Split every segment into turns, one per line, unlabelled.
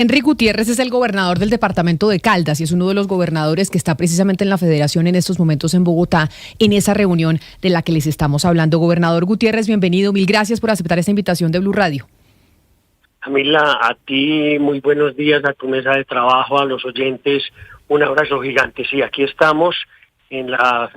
Henry Gutiérrez es el gobernador del departamento de Caldas y es uno de los gobernadores que está precisamente en la federación en estos momentos en Bogotá, en esa reunión de la que les estamos hablando. Gobernador Gutiérrez, bienvenido. Mil gracias por aceptar esta invitación de Blue Radio.
Camila, a ti muy buenos días, a tu mesa de trabajo, a los oyentes, un abrazo gigante. Sí, aquí estamos en la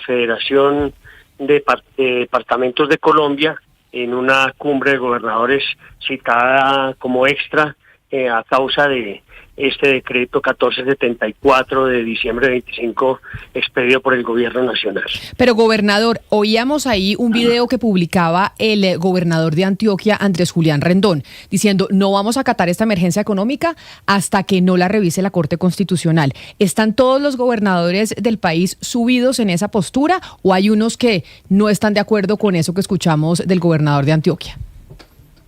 Federación de Departamentos de Colombia, en una cumbre de gobernadores citada como extra a causa de este decreto 1474 de diciembre 25 expedido por el gobierno nacional.
Pero gobernador, oíamos ahí un video que publicaba el gobernador de Antioquia, Andrés Julián Rendón, diciendo no vamos a acatar esta emergencia económica hasta que no la revise la Corte Constitucional. ¿Están todos los gobernadores del país subidos en esa postura o hay unos que no están de acuerdo con eso que escuchamos del gobernador de Antioquia?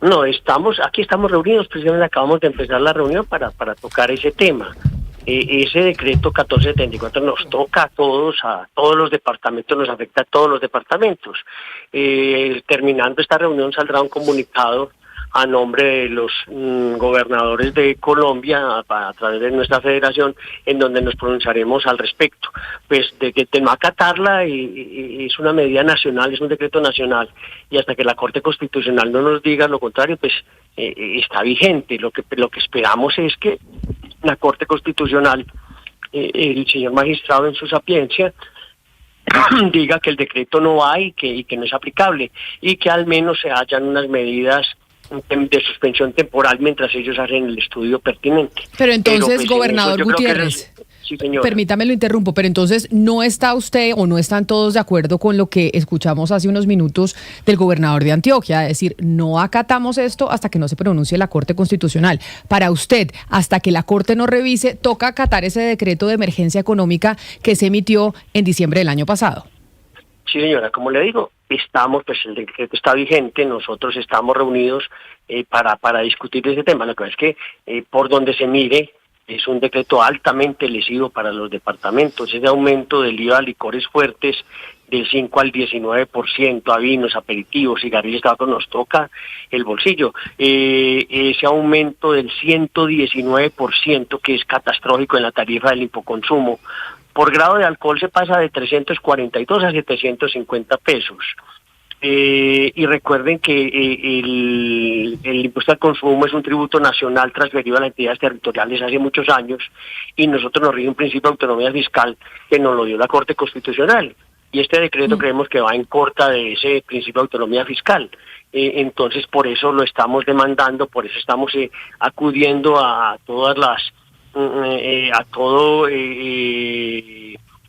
No, aquí estamos reunidos, precisamente acabamos de empezar la reunión para tocar ese tema. Ese decreto 1474 nos toca a todos los departamentos, nos afecta a todos los departamentos. Terminando esta reunión saldrá un comunicado a nombre de los gobernadores de Colombia a través de nuestra federación, en donde nos pronunciaremos al respecto. Pues de no acatarla y es una medida nacional, es un decreto nacional, y hasta que la Corte Constitucional no nos diga lo contrario, pues está vigente. Lo que esperamos es que la Corte Constitucional, el señor magistrado en su sapiencia, diga que el decreto no va y que no es aplicable, y que al menos se hayan unas medidas de suspensión temporal mientras ellos hacen el estudio pertinente.
Pero entonces, gobernador Gutiérrez, sí, permítame lo interrumpo, pero entonces no está usted o no están todos de acuerdo con lo que escuchamos hace unos minutos del gobernador de Antioquia, es decir, no acatamos esto hasta que no se pronuncie la Corte Constitucional. Para usted, hasta que la Corte no revise, toca acatar ese decreto de emergencia económica que se emitió en diciembre del año pasado.
Sí, señora, como le digo, el decreto está vigente, nosotros estamos reunidos para discutir ese tema. Lo que pasa es que por donde se mire, es un decreto altamente lesivo para los departamentos. Ese aumento del IVA a licores fuertes del 5 al 19%, a vinos, aperitivos, cigarrillos, tabaco, nos toca el bolsillo. Ese aumento del 119%, que es catastrófico en la tarifa del impoconsumo, por grado de alcohol se pasa de 342 a 750 pesos. Y recuerden que el impuesto al consumo es un tributo nacional transferido a las entidades territoriales hace muchos años, y nosotros nos rige un principio de autonomía fiscal que nos lo dio la Corte Constitucional. Y este decreto creemos que va en contra de ese principio de autonomía fiscal. Entonces, por eso lo estamos demandando, por eso estamos acudiendo a todas las a todo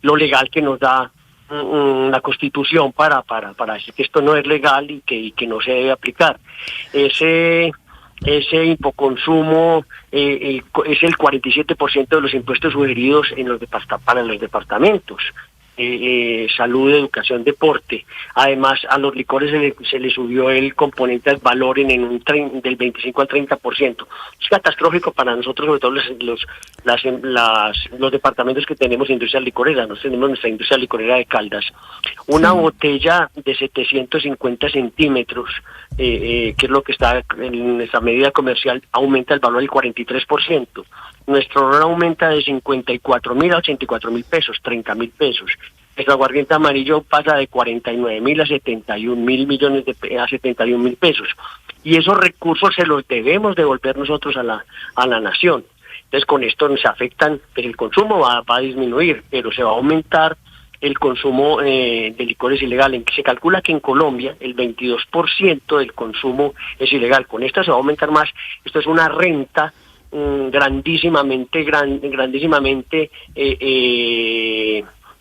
lo legal que nos da la Constitución para decir que esto no es legal y que no se debe aplicar. Ese impoconsumo es el 47% de los impuestos sugeridos para los departamentos. Salud, educación, deporte. Además, a los licores se le subió el componente al valor del 25 al 30%. Es catastrófico para nosotros, sobre todo los departamentos que tenemos industria licorera. Nosotros tenemos nuestra industria licorera de Caldas. Una botella de 750 centímetros, que es lo que está en nuestra medida comercial, aumenta el valor del 43%. Nuestro ron aumenta de 54.000 a 84.000 pesos, 30.000 pesos. Nuestro aguardiente amarillo pasa de 49.000 a 71.000 pesos. Y esos recursos se los debemos devolver nosotros a la nación. Entonces, con esto nos afectan, pues el consumo va a disminuir, pero se va a aumentar el consumo de licores ilegales. Se calcula que en Colombia el 22% del consumo es ilegal. Con esto se va a aumentar más. Esto es una renta grandísimamente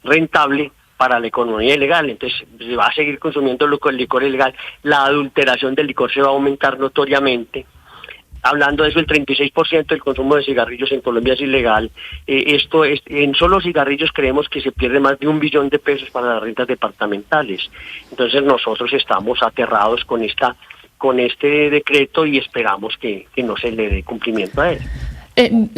rentable para la economía ilegal. Entonces se va a seguir consumiendo el licor ilegal, la adulteración del licor se va a aumentar notoriamente. Hablando de eso, el 36% del consumo de cigarrillos en Colombia es ilegal. En solo cigarrillos creemos que se pierde más de 1 billón de pesos para las rentas departamentales. Entonces nosotros estamos aterrados con este decreto y esperamos que no se le dé cumplimiento a él.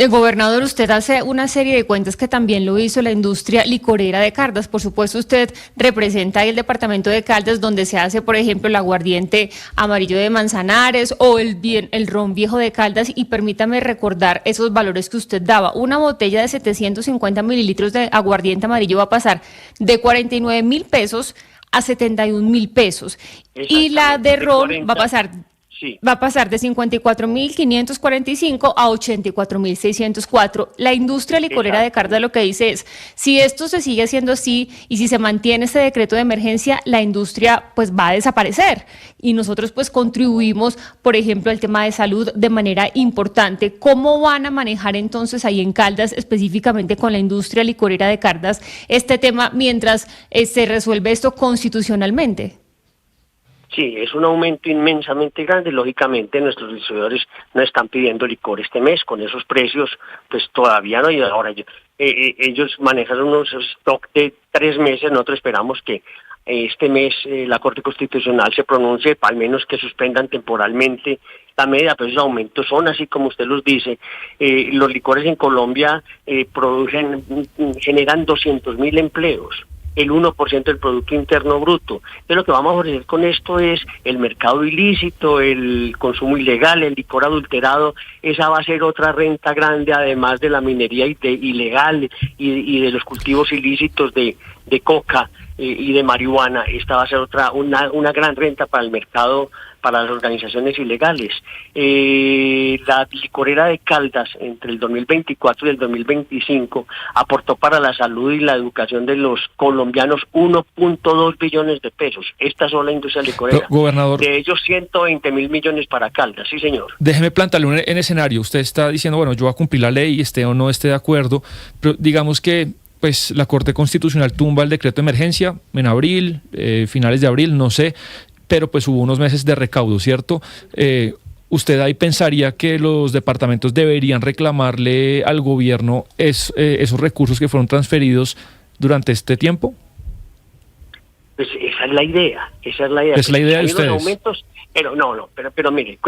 Gobernador, usted hace una serie de cuentas que también lo hizo la industria licorera de Caldas. Por supuesto, usted representa ahí el departamento de Caldas, donde se hace, por ejemplo, el aguardiente amarillo de Manzanares o el ron viejo de Caldas. Y permítame recordar esos valores que usted daba. Una botella de 750 mililitros de aguardiente amarillo va a pasar de 49.000 pesos a 71.000 pesos. Y la de ron va a pasar... Sí. Va a pasar de 54.545 a 84.604. La industria licorera de Caldas lo que dice es, si esto se sigue haciendo así y si se mantiene este decreto de emergencia, la industria pues va a desaparecer. Y nosotros pues contribuimos, por ejemplo, al tema de salud de manera importante. ¿Cómo van a manejar entonces ahí en Caldas, específicamente con la industria licorera de Caldas, este tema mientras se resuelve esto constitucionalmente?
Sí, es un aumento inmensamente grande. Lógicamente nuestros distribuidores no están pidiendo licor este mes con esos precios, pues todavía no. Y ahora ellos manejan unos stock de 3 meses. Nosotros esperamos que este mes la Corte Constitucional se pronuncie, al menos que suspendan temporalmente la medida, pero esos aumentos son así como usted los dice. Los licores en Colombia generan 200.000 empleos. El 1% del Producto Interno Bruto. Entonces lo que vamos a ofrecer con esto es el mercado ilícito, el consumo ilegal, el licor adulterado. Esa va a ser otra renta grande, además de la minería ilegal y de los cultivos ilícitos de coca y de marihuana. Esta va a ser una gran renta para el mercado, para las organizaciones ilegales. La licorera de Caldas entre el 2024 y el 2025 aportó para la salud y la educación de los colombianos 1.2 billones de pesos. Esta sola industria licorera.
Gobernador,
de ellos 120.000 millones para Caldas, sí señor.
Déjeme plantearle en escenario. Usted está diciendo, bueno, yo voy a cumplir la ley, esté o no esté de acuerdo, pero digamos que pues la Corte Constitucional tumba el decreto de emergencia en abril, finales de abril, no sé, pero pues hubo unos meses de recaudo, ¿cierto? ¿Usted ahí pensaría que los departamentos deberían reclamarle al gobierno esos recursos que fueron transferidos durante este tiempo?
Pues esa es la idea,
Es la idea de ustedes.
Aumentos, pero mire,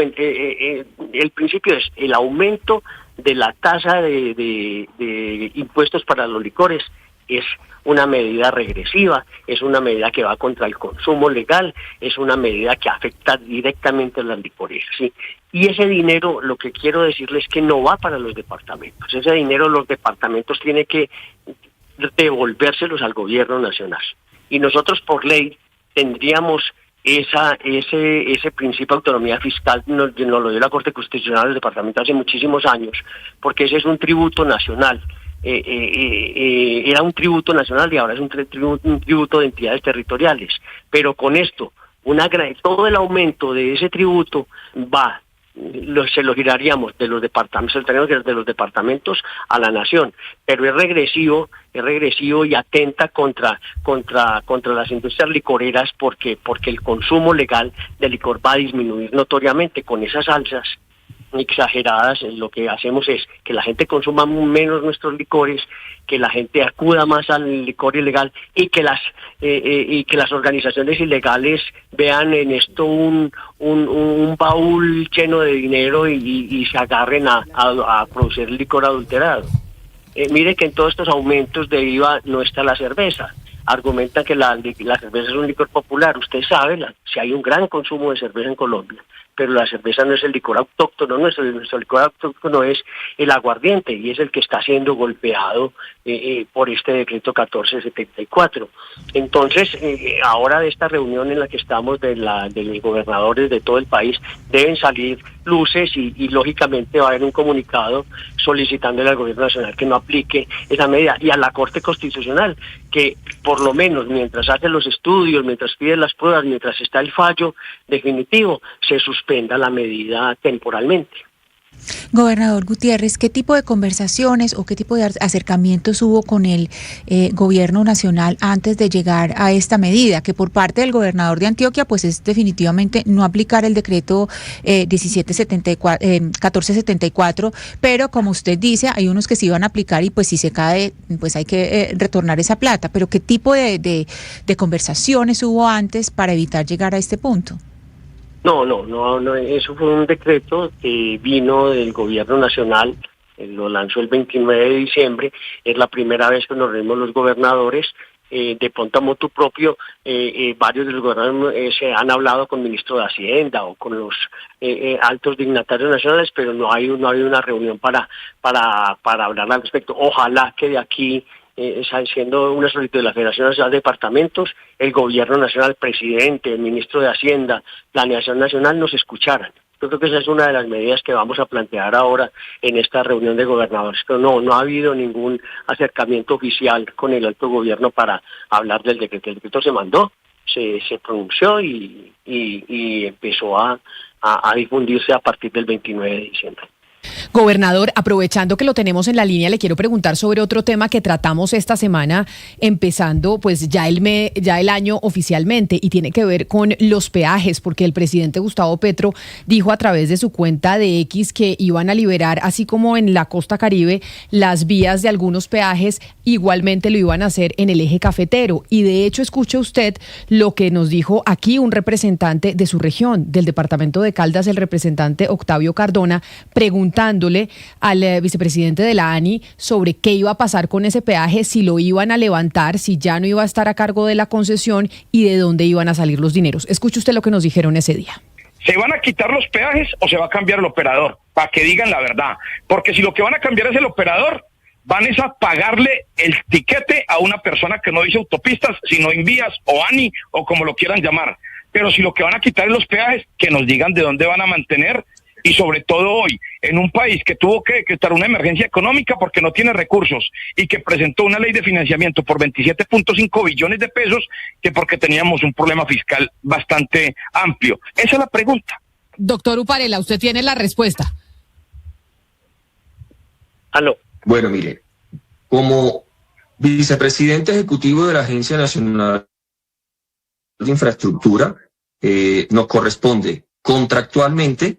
el principio es el aumento de la tasa de impuestos para los licores. Es una medida regresiva, es una medida que va contra el consumo legal, es una medida que afecta directamente a las licoreras, ¿sí? Y ese dinero, lo que quiero decirles es que no va para los departamentos. Ese dinero los departamentos tienen que devolvérselos al gobierno nacional. Y nosotros por ley tendríamos ese principio de autonomía fiscal, nos lo dio la Corte Constitucional del departamento hace muchísimos años, porque ese es un tributo nacional. Era un tributo nacional y ahora es un tributo de entidades territoriales. Pero con esto, todo el aumento de ese tributo se lo giraríamos de los departamentos a la nación, pero es regresivo y atenta contra las industrias licoreras porque el consumo legal de licor va a disminuir notoriamente con esas alzas exageradas. Lo que hacemos es que la gente consuma menos nuestros licores, que la gente acuda más al licor ilegal y que las organizaciones ilegales vean en esto un baúl lleno de dinero y se agarren a producir licor adulterado. Mire que en todos estos aumentos de IVA no está la cerveza. Argumentan que la cerveza es un licor popular. Usted sabe, si hay un gran consumo de cerveza en Colombia, pero la cerveza no es el licor autóctono, nuestro licor autóctono es el aguardiente y es el que está siendo golpeado por este decreto 1474. Entonces, ahora de esta reunión en la que estamos de los gobernadores de todo el país, deben salir luces y lógicamente va a haber un comunicado solicitándole al gobierno nacional que no aplique esa medida y a la Corte Constitucional que por lo menos mientras hace los estudios, mientras pide las pruebas, mientras está el fallo definitivo, se suspenda la medida temporalmente.
Gobernador Gutiérrez, ¿qué tipo de conversaciones o qué tipo de acercamientos hubo con el gobierno nacional antes de llegar a esta medida? Que por parte del gobernador de Antioquia, pues es definitivamente no aplicar el decreto 1474, pero como usted dice, hay unos que sí van a aplicar y pues si se cae, pues hay que retornar esa plata. Pero ¿qué tipo de conversaciones hubo antes para evitar llegar a este punto?
No, eso fue un decreto que vino del gobierno nacional lo lanzó el 29 de diciembre, es la primera vez que nos reunimos los gobernadores. De pronto a motu propio, varios de los gobernadores se han hablado con el ministro de Hacienda o con los altos dignatarios nacionales, pero no ha habido una reunión para hablar al respecto. Ojalá que de aquí, siendo una solicitud de la Federación Nacional de Departamentos, el gobierno nacional, presidente, el ministro de Hacienda, Planeación Nacional nos escucharan. Yo creo que esa es una de las medidas que vamos a plantear ahora en esta reunión de gobernadores, pero no ha habido ningún acercamiento oficial con el alto gobierno para hablar del decreto. El decreto se mandó, se pronunció y empezó a difundirse a partir del 29 de diciembre.
Gobernador, aprovechando que lo tenemos en la línea, le quiero preguntar sobre otro tema que tratamos esta semana, empezando pues ya el año oficialmente, y tiene que ver con los peajes, porque el presidente Gustavo Petro dijo a través de su cuenta de X que iban a liberar, así como en la costa Caribe, las vías de algunos peajes, igualmente lo iban a hacer en el eje cafetero. Y de hecho, escuche usted lo que nos dijo aquí un representante de su región, del departamento de Caldas, el representante Octavio Cardona, preguntándole al vicepresidente de la ANI sobre qué iba a pasar con ese peaje, si lo iban a levantar, si ya no iba a estar a cargo de la concesión y de dónde iban a salir los dineros. Escuche usted lo que nos dijeron ese día.
¿Se van a quitar los peajes o se va a cambiar el operador? Para que digan la verdad. Porque si lo que van a cambiar es el operador, van a pagarle el tiquete a una persona que no dice autopistas, sino Invías o ANI o como lo quieran llamar. Pero si lo que van a quitar es los peajes, que nos digan de dónde van a mantener. Y sobre todo hoy, en un país que tuvo que decretar una emergencia económica porque no tiene recursos y que presentó una ley de financiamiento por 27.5 billones de pesos, que porque teníamos un problema fiscal bastante amplio. Esa es la pregunta.
Doctor Uparela, usted tiene la respuesta.
Aló.
Bueno, mire, como vicepresidente ejecutivo de la Agencia Nacional de Infraestructura, nos corresponde contractualmente,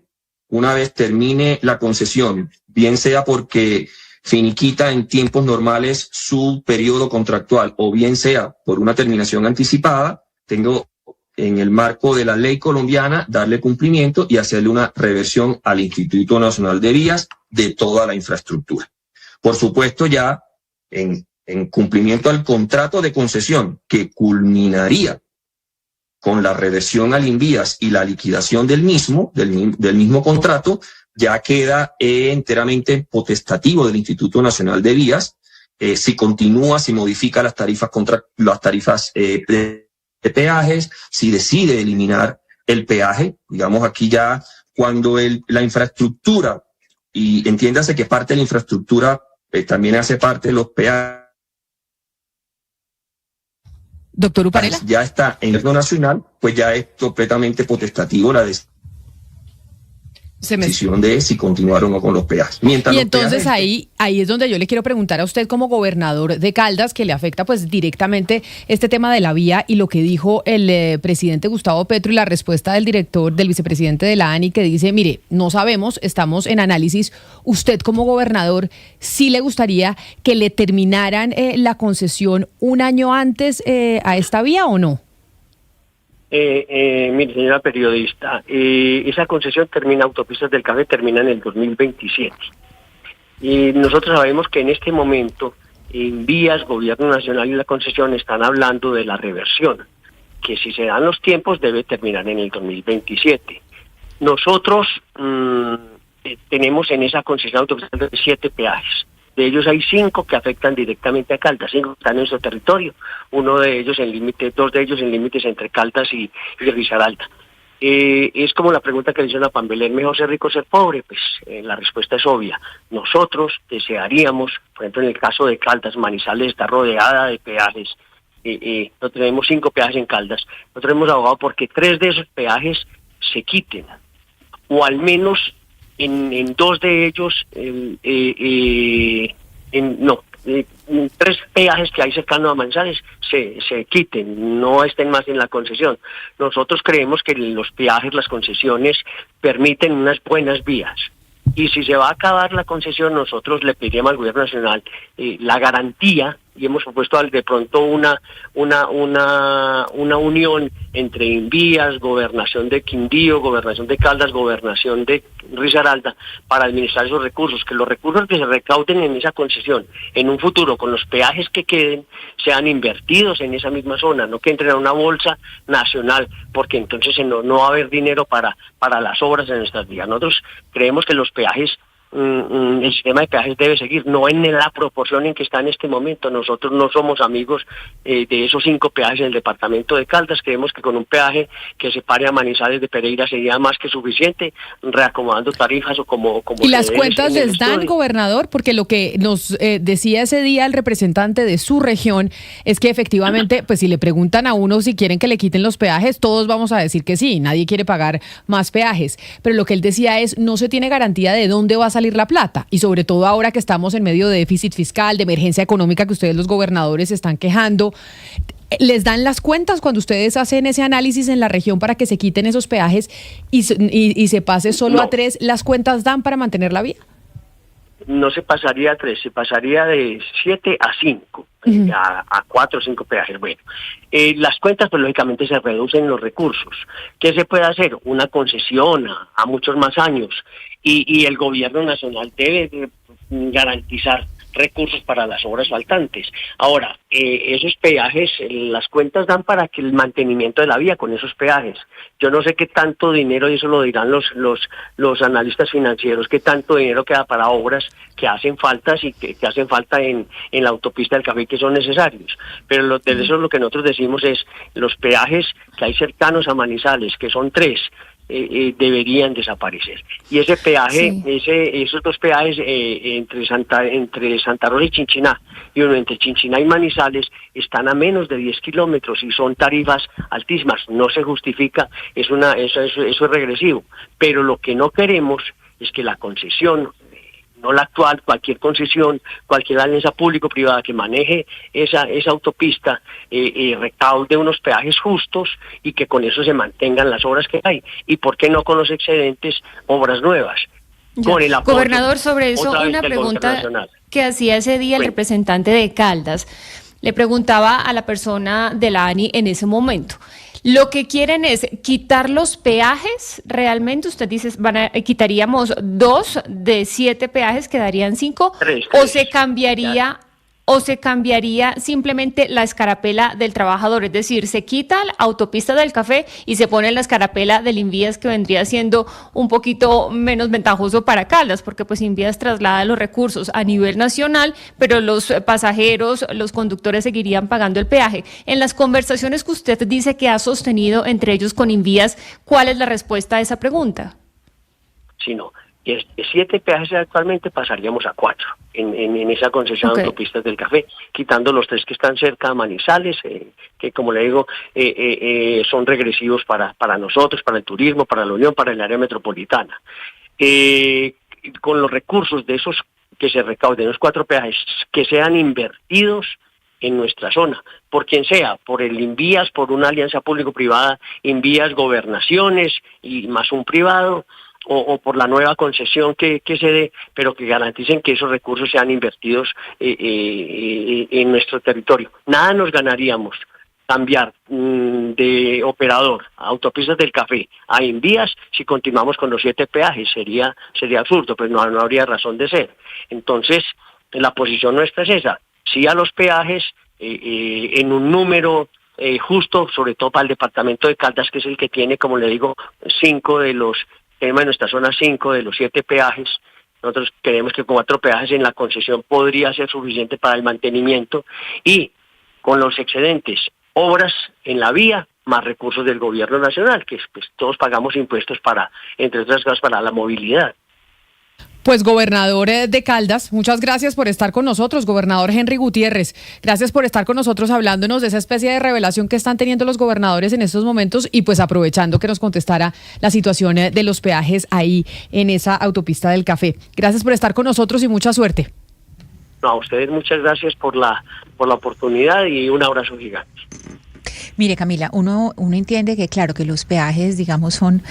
una vez termine la concesión, bien sea porque finiquita en tiempos normales su periodo contractual o bien sea por una terminación anticipada, tengo en el marco de la ley colombiana darle cumplimiento y hacerle una reversión al Instituto Nacional de Vías de toda la infraestructura. Por supuesto, ya en cumplimiento al contrato de concesión que culminaría con la reversión al Invías y la liquidación del mismo contrato, ya queda enteramente potestativo del Instituto Nacional de Vías. Si continúa, si modifica las tarifas de peajes, si decide eliminar el peaje, digamos aquí ya cuando la infraestructura, y entiéndase que parte de la infraestructura también hace parte de los peajes,
Doctor Uparela.
ya está en el gobierno nacional, pues ya es completamente potestativo la decisión de si continuar o no con los peajes.
Mientras y entonces peajes, ahí es donde yo le quiero preguntar a usted como gobernador de Caldas, que le afecta pues directamente este tema de la vía y lo que dijo el presidente Gustavo Petro y la respuesta del vicepresidente de la ANI, que dice, mire, no sabemos, estamos en análisis. Usted como gobernador, ¿sí le gustaría que le terminaran la concesión un año antes a esta vía o no?
Mire, señora periodista, esa concesión Autopistas del Café termina en el 2027. Y nosotros sabemos que en este momento, en Vías, Gobierno Nacional y la concesión están hablando de la reversión, que si se dan los tiempos debe terminar en el 2027. Nosotros tenemos en esa concesión Autopistas 7 peajes. De ellos hay 5 que afectan directamente a Caldas, 5 que están en nuestro territorio, dos de ellos en límites entre Caldas y Risaralda. Es como la pregunta que le hizo a Pambelén, ¿mejor ser rico o ser pobre? Pues la respuesta es obvia. Nosotros desearíamos, por ejemplo en el caso de Caldas, Manizales está rodeada de peajes, no tenemos 5 peajes en Caldas, nosotros hemos abogado porque 3 de esos peajes se quiten, o al menos en 2 de ellos, 3 peajes que hay cercanos a Manizales se quiten, no estén más en la concesión. Nosotros creemos que los peajes, las concesiones, permiten unas buenas vías. Y si se va a acabar la concesión, nosotros le pediríamos al Gobierno Nacional la garantía y hemos propuesto de pronto una unión entre Invías, Gobernación de Quindío, Gobernación de Caldas, Gobernación de Risaralda, para administrar esos recursos, que los recursos que se recauden en esa concesión en un futuro con los peajes que queden sean invertidos en esa misma zona, no que entren a una bolsa nacional, porque entonces no va a haber dinero para las obras en nuestras vías. Nosotros creemos que los peajes, el sistema de peajes debe seguir, no en la proporción en que está en este momento. Nosotros no somos amigos de esos 5 peajes en el departamento de Caldas. Creemos que con un peaje que separe a Manizales de Pereira sería más que suficiente, reacomodando tarifas o como
¿Y las cuentas les dan, gobernador? Porque lo que nos decía ese día el representante de su región es que efectivamente, pues si le preguntan a uno si quieren que le quiten los peajes, todos vamos a decir que sí, nadie quiere pagar más peajes. Pero lo que él decía es, no se tiene garantía de dónde va a salir la plata, y sobre todo ahora que estamos en medio de déficit fiscal, de emergencia económica que ustedes los gobernadores están quejando. ¿Les dan las cuentas cuando ustedes hacen ese análisis en la región para que se quiten esos peajes y se pase solo a 3? ¿Las cuentas dan para mantener la vía?
No se pasaría a 3, se pasaría de 7 a 5, a 4 o 5 peajes. Bueno, las cuentas pues lógicamente se reducen los recursos. ¿Qué se puede hacer? Una concesión a muchos más años, y el gobierno nacional debe garantizar recursos para las obras faltantes. Ahora, esos peajes, las cuentas dan para que el mantenimiento de la vía con esos peajes. Yo no sé qué tanto dinero, y eso lo dirán los analistas financieros, qué tanto dinero queda para obras que hacen faltas y que hacen falta en la autopista del Café, que son necesarios. Pero de eso lo que nosotros decimos es, los peajes que hay cercanos a Manizales, que son 3, deberían desaparecer. Y ese peaje, esos 2 peajes entre Santa Rosa y Chinchiná, y uno entre Chinchiná y Manizales, están a menos de 10 kilómetros y son tarifas altísimas. No se justifica, eso es regresivo. Pero lo que no queremos es que la concesión, no la actual, cualquier concesión, cualquier alianza público-privada que maneje esa autopista, recaude unos peajes justos y que con eso se mantengan las obras que hay. ¿Y por qué no con los excedentes obras nuevas? Con el apoyo,
gobernador, sobre eso una pregunta que hacía ese día el representante de Caldas. Le preguntaba a la persona de la ANI en ese momento. Lo que quieren es quitar los peajes, realmente usted dice, quitaríamos 2 de 7 peajes, quedarían 5,
3,
o se cambiaría simplemente la escarapela del trabajador, es decir, se quita la autopista del Café y se pone la escarapela del Invías, que vendría siendo un poquito menos ventajoso para Caldas, porque pues Invías traslada los recursos a nivel nacional, pero los pasajeros, los conductores seguirían pagando el peaje. En las conversaciones que usted dice que ha sostenido entre ellos con Invías, ¿cuál es la respuesta a esa pregunta?
Sí, no. De 7 peajes actualmente pasaríamos a 4 en esa concesión de autopistas del Café, quitando los 3 que están cerca de Manizales, que como le digo, son regresivos para nosotros, para el turismo, para la Unión, para el área metropolitana. Con los recursos de esos que se recauden, los 4 peajes, que sean invertidos en nuestra zona, por quien sea, por el Invías, por una alianza público-privada, Invías, gobernaciones y más un privado, o por la nueva concesión que se dé, pero que garanticen que esos recursos sean invertidos en nuestro territorio. Nada nos ganaríamos cambiar de operador a Autopistas del Café a Invías si continuamos con los 7 peajes. Sería absurdo, pues no habría razón de ser. Entonces, la posición nuestra es esa: sí a los peajes, en un número justo, sobre todo para el departamento de Caldas, que es el que tiene, como le digo, 5 de los... Tenemos en nuestra zona 5 de los 7 peajes. Nosotros creemos que con 4 peajes en la concesión podría ser suficiente para el mantenimiento, y con los excedentes, obras en la vía, más recursos del gobierno nacional, que pues todos pagamos impuestos para, entre otras cosas, para la movilidad.
Pues gobernador de Caldas, muchas gracias por estar con nosotros, gobernador Henry Gutiérrez. Gracias por estar con nosotros hablándonos de esa especie de revelación que están teniendo los gobernadores en estos momentos, y pues aprovechando que nos contestara la situación de los peajes ahí en esa autopista del Café. Gracias por estar con nosotros y mucha suerte.
No, a ustedes muchas gracias por la oportunidad, y un abrazo gigante.
Mire, Camila, uno entiende que claro que los peajes, digamos, son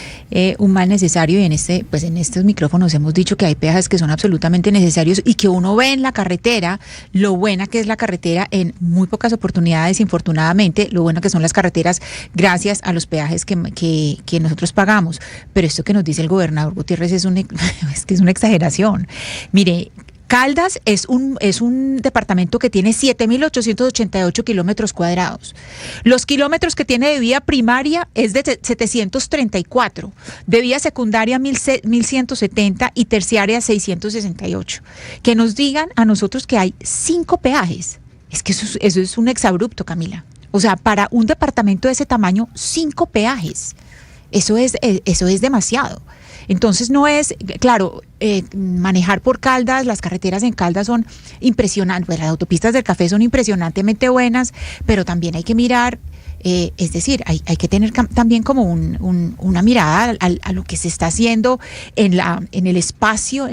un mal necesario, y en estos micrófonos hemos dicho que hay peajes que son absolutamente necesarios y que uno ve en la carretera lo buena que es la carretera en muy pocas oportunidades, infortunadamente, lo bueno que son las carreteras gracias a los peajes que nosotros pagamos. Pero esto que nos dice el gobernador Gutiérrez es que es una exageración. Mire, Caldas es un departamento que tiene 7.888 kilómetros cuadrados. Los kilómetros que tiene de vía primaria es de 734, de vía secundaria 1.170 y terciaria 668. Que nos digan a nosotros que hay 5 peajes. Es que eso es un exabrupto, Camila. O sea, para un departamento de ese tamaño, 5 peajes. Eso es demasiado. Entonces no es, claro, manejar por Caldas, las carreteras en Caldas son impresionantes, pues las autopistas del Café son impresionantemente buenas, pero también hay que mirar, es decir, hay que tener también como una mirada a lo que se está haciendo en el espacio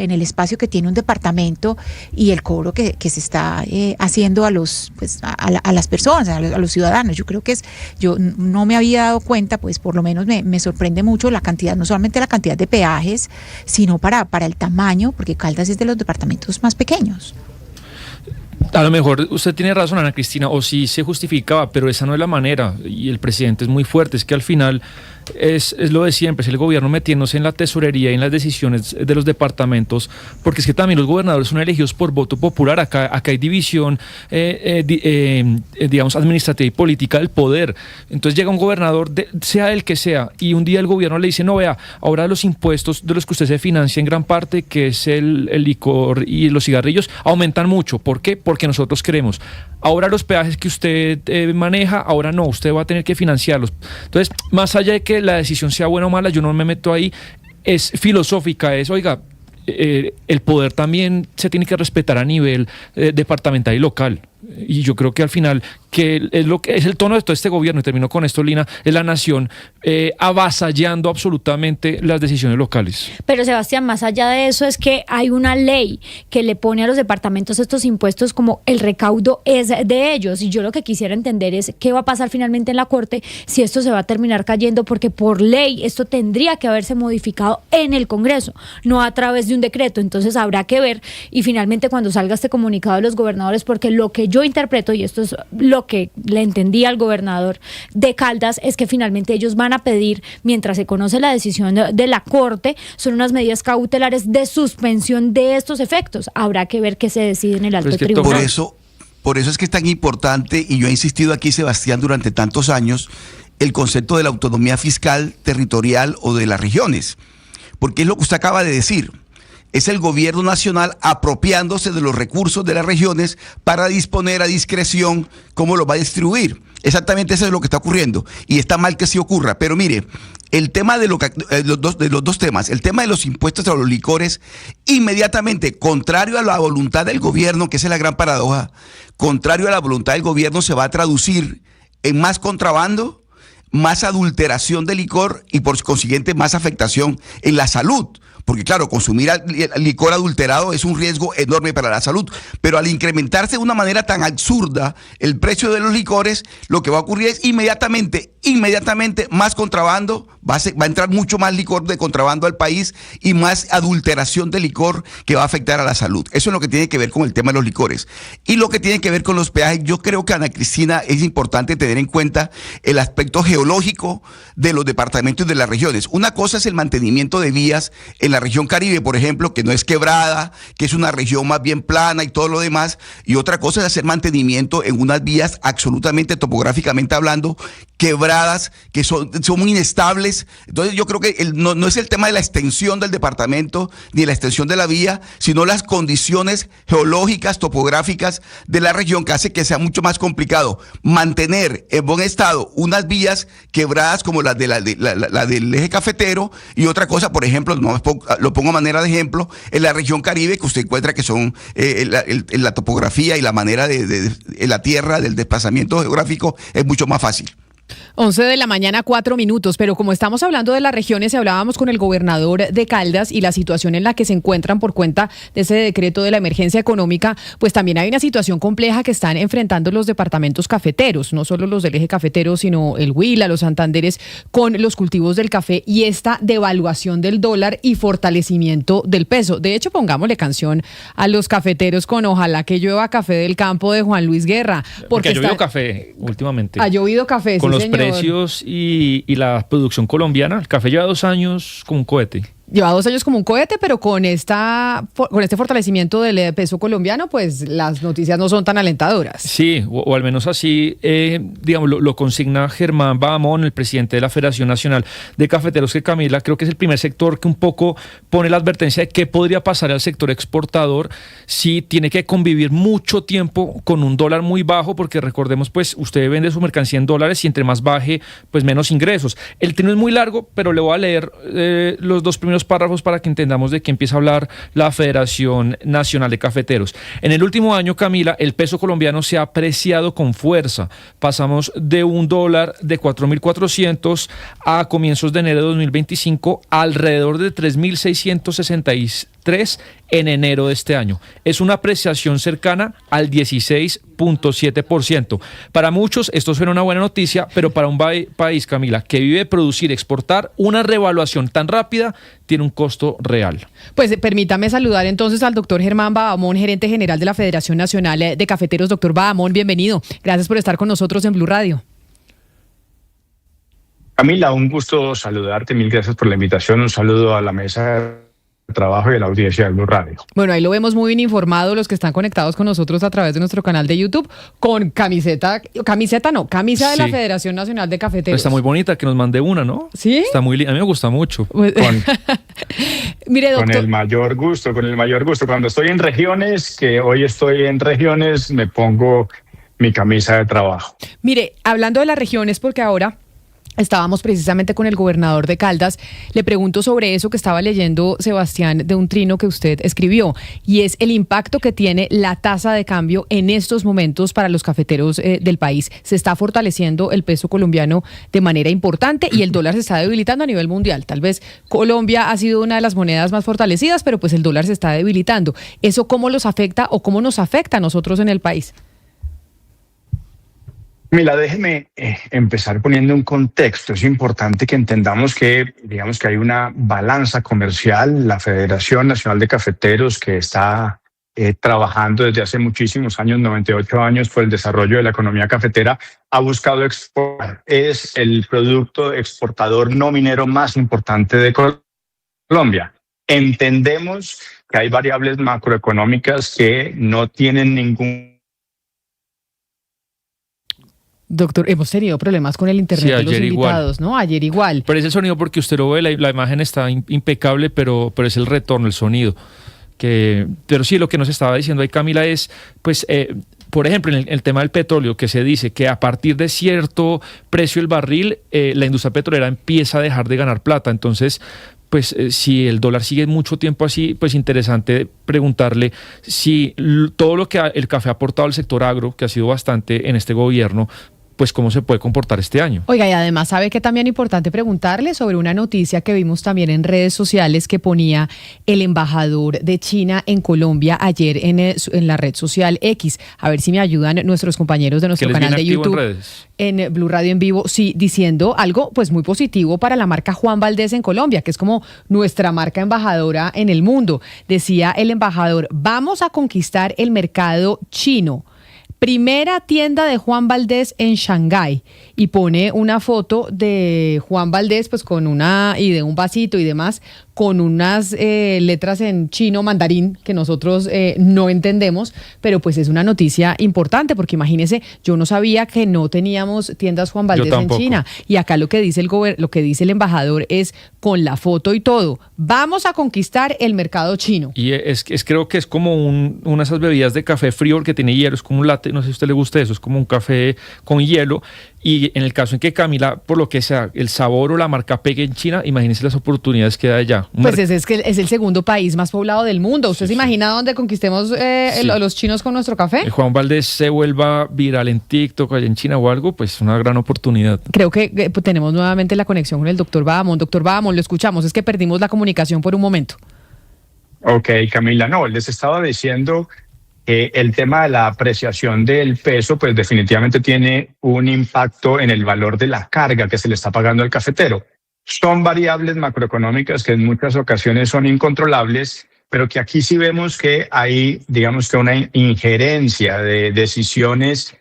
que tiene un departamento y el cobro que se está haciendo a las personas, a los ciudadanos. Yo creo que yo no me había dado cuenta, pues por lo menos me sorprende mucho la cantidad, no solamente la cantidad de peajes, sino para el tamaño, porque Caldas es de los departamentos más pequeños.
A lo mejor usted tiene razón, Ana Cristina, o sí se justificaba, pero esa no es la manera, y el presidente es muy fuerte. Es que al final es lo de siempre, es el gobierno metiéndose en la tesorería y en las decisiones de los departamentos, porque es que también los gobernadores son elegidos por voto popular. Acá hay división, digamos, administrativa y política del poder. Entonces llega un gobernador, sea el que sea, y un día el gobierno le dice, no, vea, ahora los impuestos de los que usted se financia en gran parte, que es el licor y los cigarrillos, aumentan mucho. ¿Por qué? Porque nosotros queremos. Ahora los peajes que usted maneja, ahora no, usted va a tener que financiarlos. Entonces, más allá de que la decisión sea buena o mala, yo no me meto ahí, es filosófica, oiga, el poder también se tiene que respetar a nivel departamental y local. Y yo creo que al final, que es lo que es el tono de todo este gobierno, y termino con esto, Lina, es la nación avasallando absolutamente las decisiones locales.
Pero Sebastián, más allá de eso, es que hay una ley que le pone a los departamentos estos impuestos como el recaudo es de ellos, y yo lo que quisiera entender es qué va a pasar finalmente en la Corte, si esto se va a terminar cayendo, porque por ley esto tendría que haberse modificado en el Congreso, no a través de un decreto. Entonces habrá que ver, y finalmente cuando salga este comunicado de los gobernadores, porque lo que yo interpreto, y esto es lo que le entendí al gobernador de Caldas, es que finalmente ellos van a pedir, mientras se conoce la decisión de la Corte, son unas medidas cautelares de suspensión de estos efectos. Habrá que ver qué se decide en el alto tribunal.
Por eso es que es tan importante, y yo he insistido aquí, Sebastián, durante tantos años, el concepto de la autonomía fiscal, territorial o de las regiones, porque es lo que usted acaba de decir. Es el gobierno nacional apropiándose de los recursos de las regiones para disponer a discreción cómo lo va a distribuir. Exactamente eso es lo que está ocurriendo, y está mal que sí ocurra. Pero mire, el tema de los dos temas, el tema de los impuestos a los licores, inmediatamente, contrario a la voluntad del gobierno, que esa es la gran paradoja, contrario a la voluntad del gobierno, se va a traducir en más contrabando, más adulteración de licor y por consiguiente más afectación en la salud. Porque claro, consumir licor adulterado es un riesgo enorme para la salud, pero al incrementarse de una manera tan absurda el precio de los licores, lo que va a ocurrir es inmediatamente más contrabando, va a entrar mucho más licor de contrabando al país y más adulteración de licor que va a afectar a la salud. Eso es lo que tiene que ver con el tema de los licores. Y lo que tiene que ver con los peajes, yo creo que, Ana Cristina, es importante tener en cuenta el aspecto geológico de los departamentos y de las regiones. Una cosa es el mantenimiento de vías en la región Caribe, por ejemplo, que no es quebrada, que es una región más bien plana y todo lo demás, y otra cosa es hacer mantenimiento en unas vías absolutamente, topográficamente hablando, quebradas, que son muy inestables. Entonces yo creo que no es el tema de la extensión del departamento ni la extensión de la vía, sino las condiciones geológicas, topográficas de la región, que hace que sea mucho más complicado mantener en buen estado unas vías quebradas como la del eje cafetero, y otra cosa, por ejemplo, lo pongo a manera de ejemplo, en la región Caribe, que usted encuentra que son la topografía y la manera de la tierra, del desplazamiento geográfico, es mucho más fácil.
11 de la mañana, 4 minutos, pero como estamos hablando de las regiones y hablábamos con el gobernador de Caldas y la situación en la que se encuentran por cuenta de ese decreto de la emergencia económica, pues también hay una situación compleja que están enfrentando los departamentos cafeteros, no solo los del eje cafetero, sino el Huila, los Santanderes, con los cultivos del café y esta devaluación del dólar y fortalecimiento del peso. De hecho, pongámosle canción a los cafeteros con Ojalá que llueva café del campo de Juan Luis Guerra.
Porque ha llovido café últimamente.
Ha llovido café,
con
sí,
los
señor.
Precios y la producción colombiana. El café lleva 2 años como un cohete.
Lleva 2 años como un cohete, pero con este fortalecimiento del peso colombiano, pues las noticias no son tan alentadoras.
Sí, o al menos así, digamos, lo consigna Germán Bahamón, el presidente de la Federación Nacional de Cafeteros, que Camila, creo que es el primer sector que un poco pone la advertencia de qué podría pasar al sector exportador si tiene que convivir mucho tiempo con un dólar muy bajo, porque recordemos, pues, usted vende su mercancía en dólares y entre más baje, pues menos ingresos. El trino es muy largo, pero le voy a leer los 2 primeros párrafos para que entendamos de qué empieza a hablar la Federación Nacional de Cafeteros. En el último año, Camila, el peso colombiano se ha apreciado con fuerza. Pasamos de un dólar de 4.400 a comienzos de enero de 2025 alrededor de 3.663 en enero de este año. Es una apreciación cercana al 16.7%. Para muchos esto suena una buena noticia, pero para un país, Camila, que vive de producir y exportar, una revaluación tan rápida tiene un costo real.
Pues permítame saludar entonces al doctor Germán Bahamón, gerente general de la Federación Nacional de Cafeteros. Doctor Bahamón, bienvenido. Gracias por estar con nosotros en Blue Radio.
Camila, un gusto saludarte. Mil gracias por la invitación. Un saludo a la mesa de trabajo y a la audiencia de Blue Radio.
Bueno, ahí lo vemos muy bien informado los que están conectados con nosotros a través de nuestro canal de YouTube con camisa de la Federación Nacional de Cafeteros.
Está muy bonita, que nos mande una, ¿no?
¿Sí?
Está muy linda, a mí me gusta mucho.
Mire, doctor.
Con el mayor gusto. Cuando estoy en regiones, que hoy estoy en regiones, me pongo mi camisa de trabajo.
Mire, hablando de las regiones, porque ahora estábamos precisamente con el gobernador de Caldas, le pregunto sobre eso que estaba leyendo, Sebastián, de un trino que usted escribió, y es el impacto que tiene la tasa de cambio en estos momentos para los cafeteros del país. Se está fortaleciendo el peso colombiano de manera importante y el dólar se está debilitando a nivel mundial. Tal vez Colombia ha sido una de las monedas más fortalecidas, pero pues el dólar se está debilitando. ¿Eso cómo los afecta o cómo nos afecta a nosotros en el país?
Mira, déjeme empezar poniendo un contexto. Es importante que entendamos que, digamos, que hay una balanza comercial. La Federación Nacional de Cafeteros, que está trabajando desde hace muchísimos años, 98 años, por el desarrollo de la economía cafetera, ha buscado exportar. Es el producto exportador no minero más importante de Colombia. Entendemos que hay variables macroeconómicas que no tienen ningún...
Doctor, hemos tenido problemas con el internet de los invitados, igual. ¿No? Ayer igual.
Pero es el sonido porque usted lo ve, la imagen está impecable, pero es el retorno, el sonido. Pero sí, lo que nos estaba diciendo ahí Camila es, pues, por ejemplo, en el tema del petróleo, que se dice que a partir de cierto precio el barril, la industria petrolera empieza a dejar de ganar plata. Entonces, pues si el dólar sigue mucho tiempo así, pues interesante preguntarle si todo lo que el café ha aportado al sector agro, que ha sido bastante en este gobierno, pues cómo se puede comportar este año.
Oiga, y además sabe que también es importante preguntarle sobre una noticia que vimos también en redes sociales que ponía el embajador de China en Colombia ayer en la red social X. A ver si me ayudan nuestros compañeros de nuestro canal de YouTube en Blue Radio en vivo, sí, diciendo algo pues muy positivo para la marca Juan Valdez en Colombia, que es como nuestra marca embajadora en el mundo. Decía el embajador: vamos a conquistar el mercado chino. Primera tienda de Juan Valdez en Shanghái, y pone una foto de Juan Valdez pues con y de un vasito y demás, con unas letras en chino mandarín que nosotros no entendemos, pero pues es una noticia importante porque imagínese, yo no sabía que no teníamos tiendas Juan Valdez en China, y acá lo que dice el embajador es con la foto y todo, vamos a conquistar el mercado chino.
Y creo que es como una de esas bebidas de café frío que tiene hielo, es como un latte, no sé si a usted le gusta eso, es como un café con hielo, Y en el caso en que Camila, por lo que sea, el sabor o la marca pegue en China, imagínense las oportunidades que da allá.
Pues es que es el segundo país más poblado del mundo. ¿Usted se imagina dónde conquistemos los chinos con nuestro café?
Juan Valdez se vuelva viral en TikTok, allá en China o algo, pues una gran oportunidad.
Creo que tenemos nuevamente la conexión con el doctor Bahamonde. Doctor Bahamonde, lo escuchamos. Es que perdimos la comunicación por un momento.
Ok, Camila, no, les estaba diciendo que el tema de la apreciación del peso, pues definitivamente tiene un impacto en el valor de la carga que se le está pagando al cafetero. Son variables macroeconómicas que en muchas ocasiones son incontrolables, pero que aquí sí vemos que hay, digamos que una injerencia de decisiones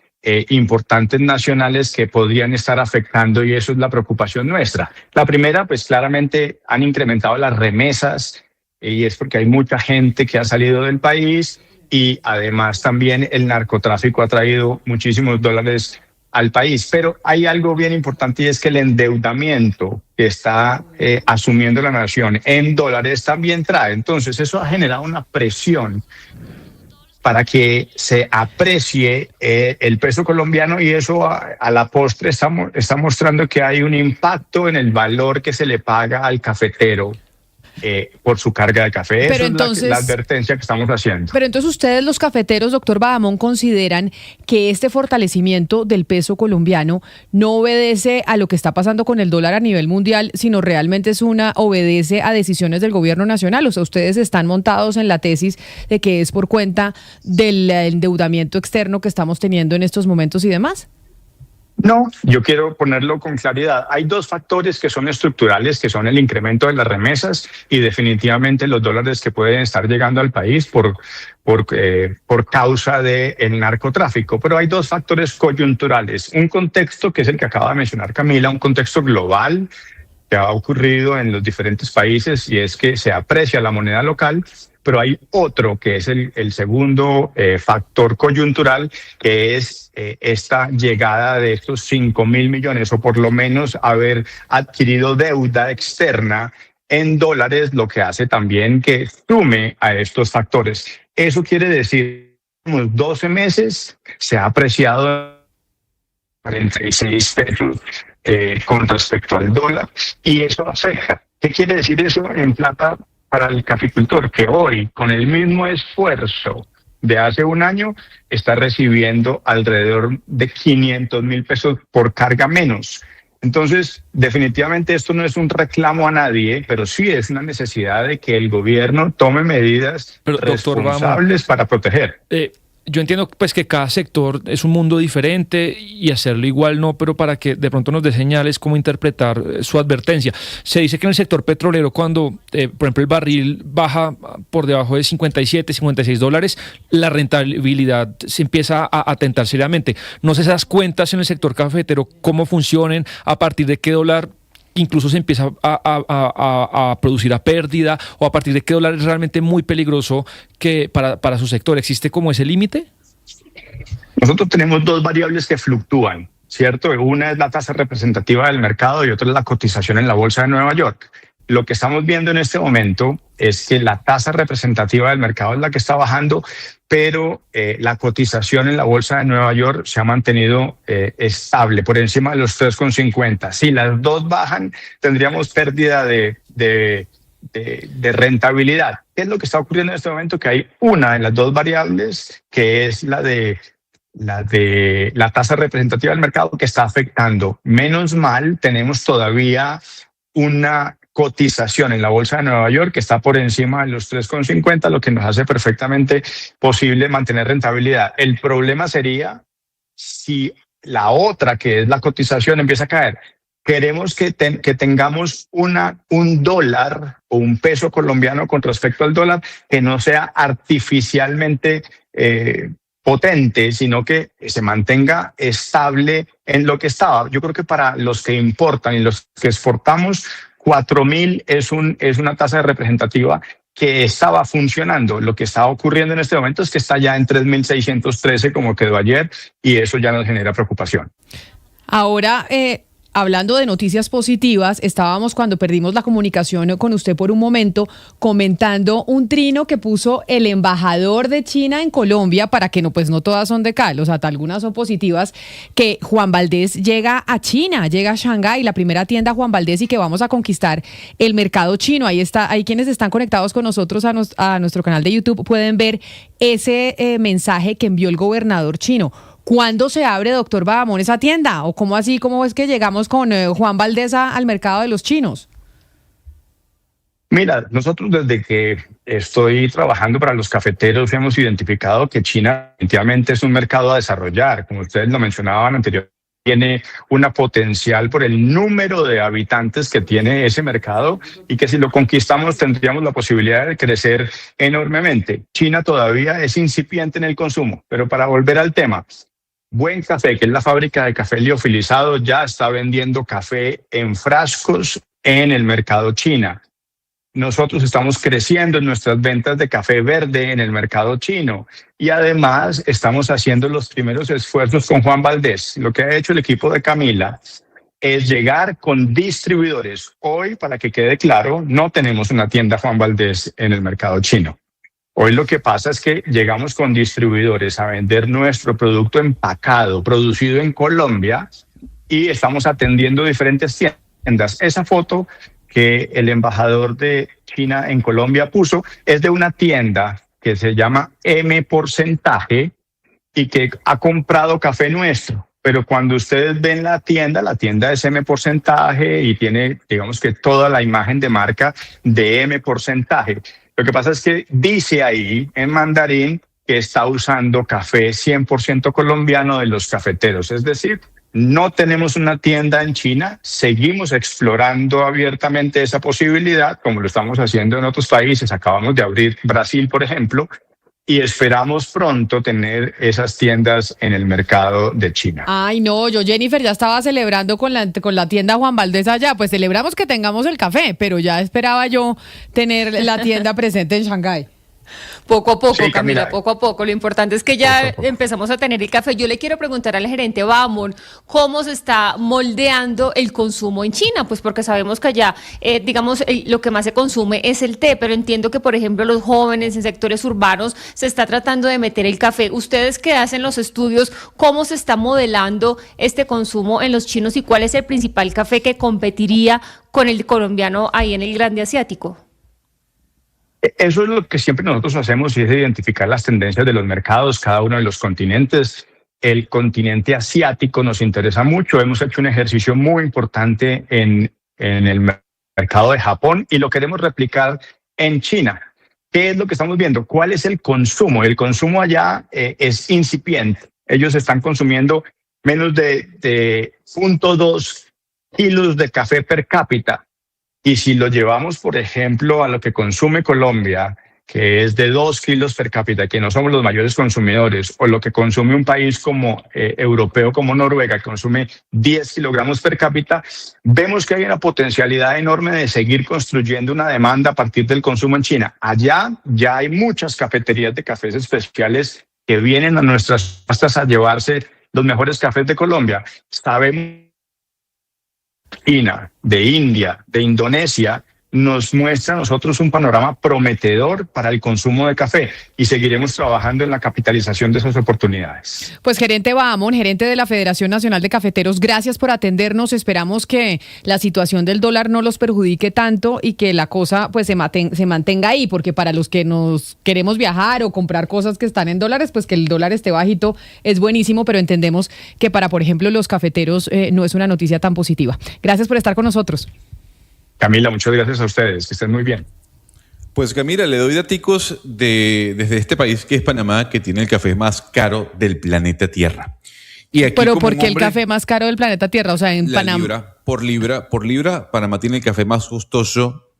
importantes nacionales que podrían estar afectando, y eso es la preocupación nuestra. La primera, pues claramente han incrementado las remesas, y es porque hay mucha gente que ha salido del país, y además también el narcotráfico ha traído muchísimos dólares al país. Pero hay algo bien importante, y es que el endeudamiento que está asumiendo la nación en dólares también trae. Entonces eso ha generado una presión para que se aprecie el peso colombiano, y eso a la postre está mostrando que hay un impacto en el valor que se le paga al cafetero por su carga de café.
Pero
eso
entonces,
es la advertencia que estamos haciendo.
Pero entonces ustedes, los cafeteros, doctor Bahamonde, consideran que este fortalecimiento del peso colombiano no obedece a lo que está pasando con el dólar a nivel mundial, sino realmente obedece a decisiones del gobierno nacional. O sea, ustedes están montados en la tesis de que es por cuenta del endeudamiento externo que estamos teniendo en estos momentos y demás.
No, yo quiero ponerlo con claridad. Hay dos factores que son estructurales, que son el incremento de las remesas y definitivamente los dólares que pueden estar llegando al país por causa del narcotráfico. Pero hay dos factores coyunturales. Un contexto que es el que acaba de mencionar Camila, un contexto global que ha ocurrido en los diferentes países, y es que se aprecia la moneda local. Pero hay otro que es el segundo factor coyuntural, que es esta llegada de estos 5.000 millones, o por lo menos haber adquirido deuda externa en dólares, lo que hace también que sume a estos factores. Eso quiere decir que en unos 12 meses se ha apreciado 46 pesos con respecto al dólar, y eso afecta. ¿Qué quiere decir eso en plata para el caficultor? Que hoy, con el mismo esfuerzo de hace un año, está recibiendo alrededor de 500.000 pesos por carga menos. Entonces, definitivamente esto no es un reclamo a nadie, pero sí es una necesidad de que el gobierno tome medidas responsables para proteger.
Yo entiendo pues que cada sector es un mundo diferente y hacerlo igual no, pero para que de pronto nos dé señales cómo interpretar su advertencia. Se dice que en el sector petrolero, cuando por ejemplo el barril baja por debajo de 57, 56 dólares, la rentabilidad se empieza a tentar seriamente. No sé esas cuentas en el sector cafetero, cómo funcionen, a partir de qué dólar incluso se empieza a producir a pérdida, o a partir de qué dólar es realmente muy peligroso que para su sector. ¿Existe como ese límite?
Nosotros tenemos dos variables que fluctúan, ¿cierto? Una es la tasa representativa del mercado y otra es la cotización en la Bolsa de Nueva York. Lo que estamos viendo en este momento es que la tasa representativa del mercado es la que está bajando, pero la cotización en la Bolsa de Nueva York se ha mantenido estable, por encima de los 3,50. Si las dos bajan, tendríamos pérdida de rentabilidad. ¿Qué es lo que está ocurriendo en este momento? Que hay una de las dos variables, que es la de la tasa representativa del mercado, que está afectando. Menos mal, tenemos todavía una cotización en la Bolsa de Nueva York que está por encima de los 3,50, lo que nos hace perfectamente posible mantener rentabilidad. El problema sería si la otra, que es la cotización, empieza a caer. Queremos que tengamos un dólar o un peso colombiano con respecto al dólar que no sea artificialmente potente, sino que se mantenga estable en lo que estaba. Yo creo que para los que importan y los que exportamos, 4.000 es una tasa representativa que estaba funcionando. Lo que está ocurriendo en este momento es que está ya en 3.613 como quedó ayer, y eso ya nos genera preocupación.
Ahora, hablando de noticias positivas, estábamos cuando perdimos la comunicación con usted por un momento comentando un trino que puso el embajador de China en Colombia, para que no todas son de cal, o sea, algunas son positivas, que Juan Valdez llega a China, llega a Shanghái, la primera tienda Juan Valdez, y que vamos a conquistar el mercado chino. Ahí quienes están conectados con nosotros a nuestro canal de YouTube pueden ver ese mensaje que envió el gobernador chino. ¿Cuándo se abre, doctor Bahamón, esa tienda? ¿O cómo así, cómo es que llegamos con Juan Valdez al mercado de los chinos?
Mira, nosotros desde que estoy trabajando para los cafeteros hemos identificado que China definitivamente es un mercado a desarrollar. Como ustedes lo mencionaban anteriormente, tiene una potencial por el número de habitantes que tiene ese mercado, y que si lo conquistamos tendríamos la posibilidad de crecer enormemente. China todavía es incipiente en el consumo, pero para volver al tema, Buen Café, que es la fábrica de café liofilizado, ya está vendiendo café en frascos en el mercado chino. Nosotros estamos creciendo en nuestras ventas de café verde en el mercado chino, y además estamos haciendo los primeros esfuerzos con Juan Valdez. Lo que ha hecho el equipo de Camila es llegar con distribuidores. Hoy, para que quede claro, no tenemos una tienda Juan Valdez en el mercado chino. Hoy lo que pasa es que llegamos con distribuidores a vender nuestro producto empacado, producido en Colombia, y estamos atendiendo diferentes tiendas. Esa foto que el embajador de China en Colombia puso es de una tienda que se llama M Porcentaje y que ha comprado café nuestro. Pero cuando ustedes ven la tienda es M Porcentaje y tiene, digamos que toda la imagen de marca de M Porcentaje. Lo que pasa es que dice ahí en mandarín que está usando café 100% colombiano de los cafeteros. Es decir, no tenemos una tienda en China, seguimos explorando abiertamente esa posibilidad, como lo estamos haciendo en otros países. Acabamos de abrir Brasil, por ejemplo, y esperamos pronto tener esas tiendas en el mercado de China.
Ay, no, Jennifer, ya estaba celebrando con la tienda Juan Valdez allá. Pues celebramos que tengamos el café, pero ya esperaba yo tener la tienda presente en Shanghái.
Poco a poco,
Sí,
Camila, poco a poco. Lo importante es que ya empezamos a tener el café. Yo le quiero preguntar al gerente Bahamón cómo se está moldeando el consumo en China, pues porque sabemos que allá, lo que más se consume es el té, pero entiendo que, por ejemplo, los jóvenes en sectores urbanos se está tratando de meter el café. Ustedes que hacen los estudios, ¿cómo se está modelando este consumo en los chinos y cuál es el principal café que competiría con el colombiano ahí en el grande asiático?
Eso es lo que siempre nosotros hacemos, y es identificar las tendencias de los mercados, cada uno de los continentes. El continente asiático nos interesa mucho. Hemos hecho un ejercicio muy importante en el mercado de Japón y lo queremos replicar en China. ¿Qué es lo que estamos viendo? ¿Cuál es el consumo? El consumo allá es incipiente. Ellos están consumiendo menos de 0.2 kilos de café per cápita. Y si lo llevamos, por ejemplo, a lo que consume Colombia, que es de 2 kilos per cápita, que no somos los mayores consumidores, o lo que consume un país como europeo como Noruega, que consume 10 kilogramos per cápita, vemos que hay una potencialidad enorme de seguir construyendo una demanda a partir del consumo en China. Allá ya hay muchas cafeterías de cafés especiales que vienen a nuestras pastas a llevarse los mejores cafés de Colombia. Sabemos China, de India, de Indonesia, nos muestra a nosotros un panorama prometedor para el consumo de café, y seguiremos trabajando en la capitalización de esas oportunidades.
Pues gerente Bahamón, gerente de la Federación Nacional de Cafeteros, gracias por atendernos. Esperamos que la situación del dólar no los perjudique tanto y que la cosa pues se mantenga ahí, porque para los que nos queremos viajar o comprar cosas que están en dólares, pues que el dólar esté bajito es buenísimo, pero entendemos que para, por ejemplo, los cafeteros no es una noticia tan positiva. Gracias por estar con nosotros.
Camila, muchas gracias a ustedes, que estén muy bien.
Pues Camila, le doy daticos desde este país que es Panamá, que tiene el café más caro del planeta Tierra. Y aquí,
pero ¿por qué el café más caro del planeta Tierra? O sea, en Panamá.
Por libra, Panamá tiene el café más costoso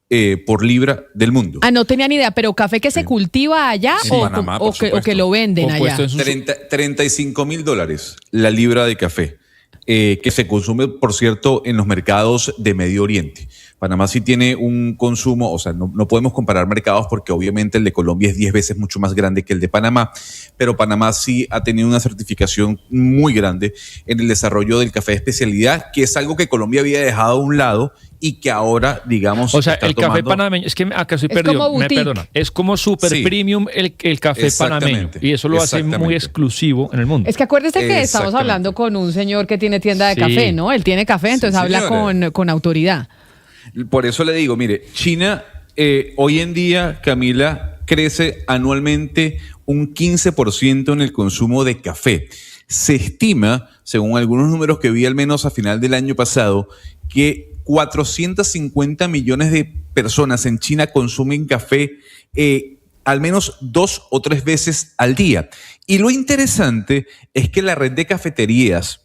por libra del mundo.
Ah, no tenía ni idea, pero café que se cultiva allá o que lo venden allá.
$35,000 la libra de café. que se consume, por cierto, en los mercados de Medio Oriente. Panamá sí tiene un consumo, o sea, no podemos comparar mercados porque obviamente el de Colombia es 10 veces mucho más grande que el de Panamá, pero Panamá sí ha tenido una certificación muy grande en el desarrollo del café de especialidad, que es algo que Colombia había dejado a un lado y que ahora, digamos,
o sea,
está
el
tomando...
café panameño, es que acá estoy perdido, me perdona, es como super premium el café panameño, y eso lo hace muy exclusivo en el mundo.
Es que acuérdese que estamos hablando con un señor que tiene tienda de café, ¿no? Él tiene café, entonces habla con autoridad.
Por eso le digo, mire, China hoy en día, Camila, crece anualmente un 15% en el consumo de café. Se estima, según algunos números que vi al menos a final del año pasado, que 450 millones de personas en China consumen café al menos 2 o 3 veces al día. Y lo interesante es que la red de cafeterías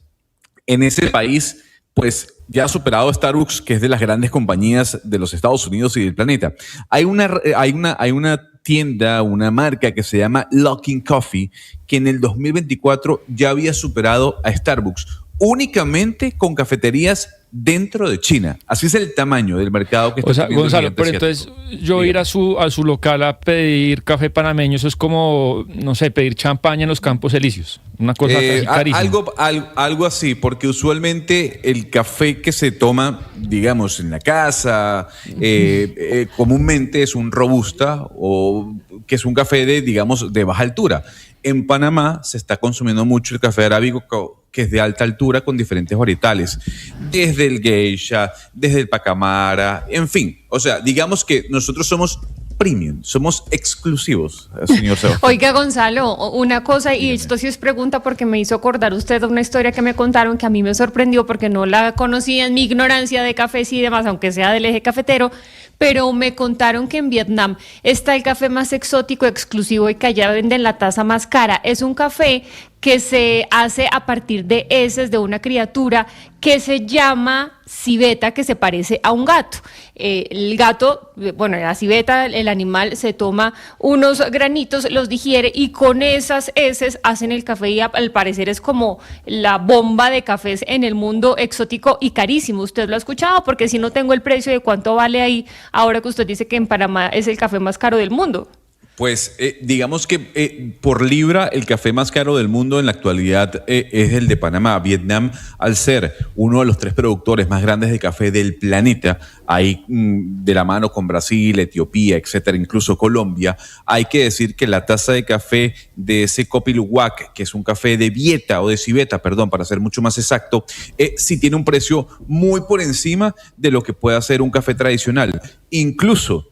en ese país, pues ya ha superado a Starbucks, que es de las grandes compañías de los Estados Unidos y del planeta. Hay una tienda, una marca que se llama Luckin Coffee, que en el 2024 ya había superado a Starbucks, únicamente con cafeterías dentro de China. Así es el tamaño del mercado que está teniendo.
Gonzalo, pero entonces yo ir a su local a pedir café panameño, eso es como, no sé, pedir champaña en los Campos Elíseos. Una cosa casi carísima.
Algo así, porque usualmente el café que se toma, digamos, en la casa, comúnmente es un robusta o que es un café de baja altura. En Panamá se está consumiendo mucho el café arábigo, que es de alta altura con diferentes varietales, desde el geisha, desde el pacamara, en fin. O sea, digamos que nosotros somos premium, somos exclusivos, señor Sebastián.
Oiga, Gonzalo, una cosa, y esto sí es pregunta porque me hizo acordar usted de una historia que me contaron que a mí me sorprendió porque no la conocía en mi ignorancia de cafés y demás, aunque sea del eje cafetero, pero me contaron que en Vietnam está el café más exótico, exclusivo y que allá venden la taza más cara. Es un café que se hace a partir de heces de una criatura que se llama civeta, que se parece a un gato. El gato, bueno, la civeta, el animal se toma unos granitos, los digiere y con esas heces hacen el café y al parecer es como la bomba de cafés en el mundo exótico y carísimo. ¿Usted lo ha escuchado? Porque si no tengo el precio de cuánto vale ahí, ahora que usted dice que en Panamá es el café más caro del mundo.
Pues digamos que por libra el café más caro del mundo en la actualidad es el de Panamá. Vietnam, al ser uno de los 3 productores más grandes de café del planeta, ahí de la mano con Brasil, Etiopía, etcétera, incluso Colombia, hay que decir que la taza de café de ese Kopi Luwak, que es un café de Vieta o de civeta, perdón, para ser mucho más exacto, sí tiene un precio muy por encima de lo que puede hacer un café tradicional. Incluso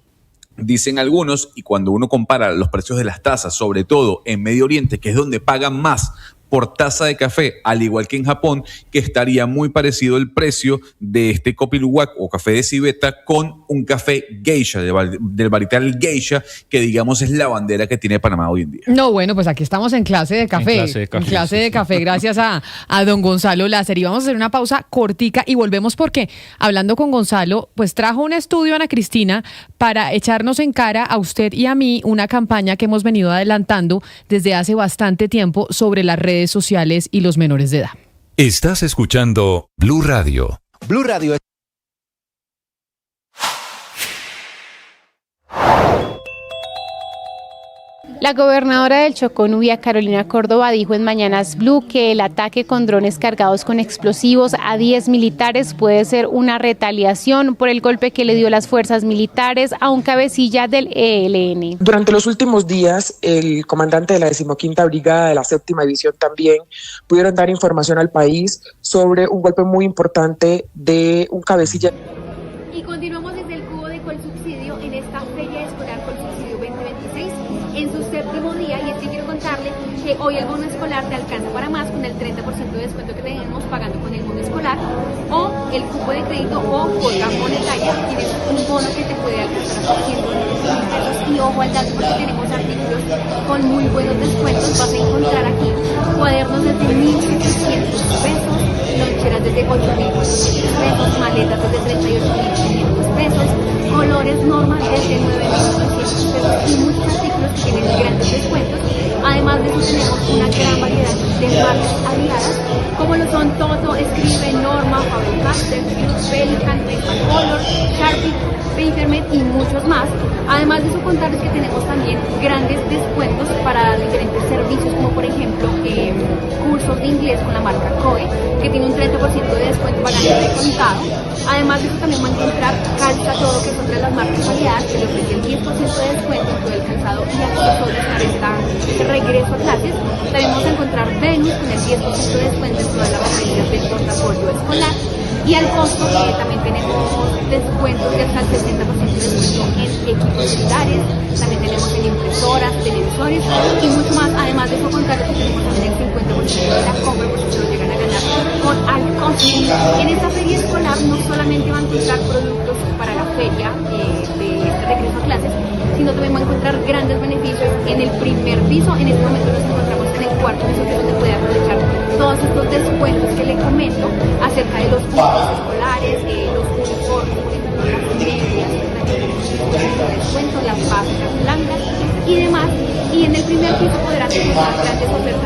dicen algunos, y cuando uno compara los precios de las tazas, sobre todo en Medio Oriente, que es donde pagan más por taza de café, al igual que en Japón, que estaría muy parecido el precio de este Kopi Luwak o café de civeta con un café geisha, del varietal geisha, que digamos es la bandera que tiene Panamá hoy en día.
No, bueno, pues aquí estamos en clase de café. En clase de café, gracias a don Gonzalo Lázaro. Y vamos a hacer una pausa cortica y volvemos porque, hablando con Gonzalo, pues trajo un estudio, Ana Cristina, para echarnos en cara a usted y a mí una campaña que hemos venido adelantando desde hace bastante tiempo sobre las redes sociales y los menores de edad.
Estás escuchando Blue Radio.
Blue Radio.
La gobernadora del Chocó, Nubia Carolina Córdoba, dijo en Mañanas Blue que el ataque con drones cargados con explosivos a 10 militares puede ser una retaliación por el golpe que le dio las fuerzas militares a un cabecilla del ELN.
Durante los últimos días, el comandante de la 15ª Brigada de la 7ª División también pudieron dar información al país sobre un golpe muy importante de un cabecilla.
Y continuamos desde el cubo de Colsubsidio en esta feria escolar Colsubsidio 2026 en su 7º día, y es que quiero contarles que hoy el bono escolar te alcanza para más con el 30% de descuento que tenemos pagando con el bono escolar o el cupo de crédito o cuota monetaria. Tienes un bono que te puede alcanzar hasta 125.000 pesos y ojo al dato porque tenemos artículos con muy buenos descuentos. Vas a encontrar aquí cuadernos desde 1.700 pesos, loncheras desde 8.400 pesos, maletas desde 38.500 pesos, colores normas desde 9.900 pesos y muchos artículos que tienen grandes descuentos. Además de eso tenemos una gran variedad de marcas aliadas, como lo son Toto, Escribe, Norma, Faber-Castell, Pelican, Color, Sharpie, Papermate y muchos más. Además de eso, contarles que tenemos también grandes descuentos para diferentes servicios, como por ejemplo cursos de inglés con la marca COE, que tiene un 30% de descuento pagando de contado. Además de eso, también van a encontrar Calza Todo, que es otra de las marcas aliadas, que le ofrece el 10% de descuento en todo el calzado y accesorios para este regreso a clases. También vamos a encontrar Venus con el 10% de descuento en todas las referencias del portafolio escolar. Y al costo también tenemos descuentos de hasta el 60% de descuento en equipos celulares, también tenemos en impresoras, televisores y mucho más. Además de eso, contarles que tenemos también el 50% de la compra por si se lo llegan a ganar con al costo. En esta feria escolar no solamente van a encontrar productos para la feria de este regreso a clases, sino también van a encontrar grandes beneficios en el primer piso. En este momento nos encontramos en el cuarto piso, que es donde puede aprovechar todos estos descuentos que le comento acerca de los útiles escolares, los uniformes, las medias, los descuentos, las básicas blancas y demás. Y en el primer piso podrán encontrar grandes ofertas